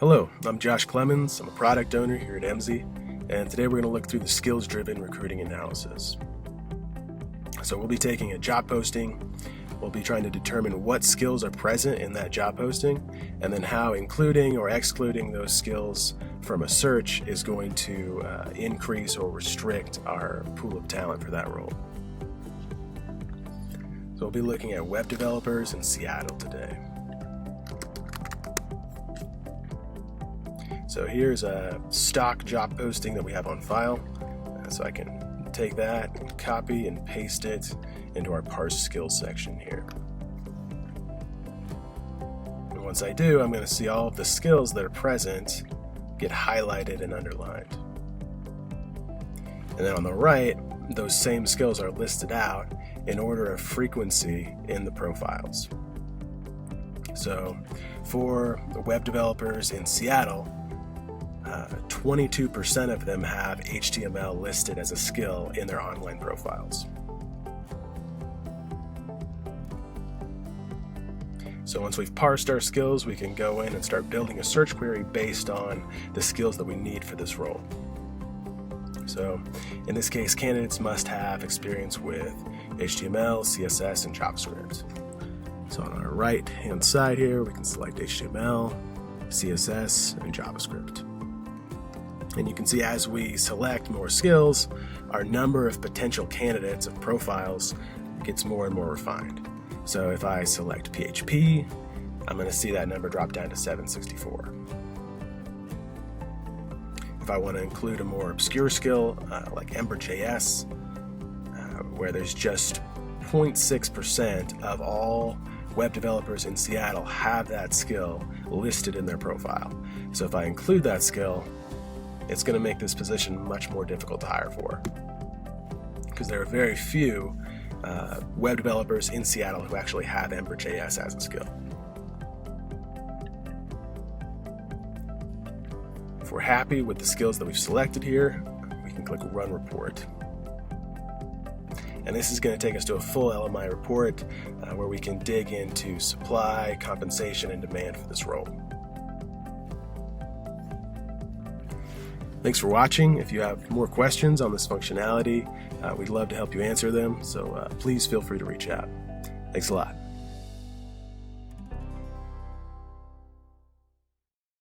Hello, I'm Josh Clemens. I'm a product owner here at Emsi, and today we're going to look through the skills-driven recruiting analysis. So we'll be taking a job posting, we'll be trying to determine what skills are present in that job posting, and then how including or excluding those skills from a search is going to increase or restrict our pool of talent for that role. So we'll be looking at web developers in Seattle today. So here's a stock job posting that we have on file. So I can take that and copy and paste it into our parse skills section here. And once I do, I'm going to see all of the skills that are present get highlighted and underlined. And then on the right, those same skills are listed out in order of frequency in the profiles. So for the web developers in Seattle, 22% of them have HTML listed as a skill in their online profiles. So once we've parsed our skills, we can go in and start building a search query based on the skills that we need for this role. So in this case, candidates must have experience with HTML, CSS, and JavaScript. So on our right-hand side here, we can select HTML, CSS, and JavaScript. And you can see as we select more skills, our number of potential candidates of profiles gets more and more refined. So if I select PHP, I'm going to see that number drop down to 764. If I want to include a more obscure skill like Ember.js, where there's just 0.6% of all web developers in Seattle have that skill listed in their profile. So if I include that skill, it's going to make this position much more difficult to hire for, because there are very few web developers in Seattle who actually have Ember.js as a skill. If we're happy with the skills that we've selected here, we can click Run Report. And this is going to take us to a full LMI report where we can dig into supply, compensation, and demand for this role. Thanks for watching. If you have more questions on this functionality, we'd love to help you answer them, so please feel free to reach out. Thanks a lot.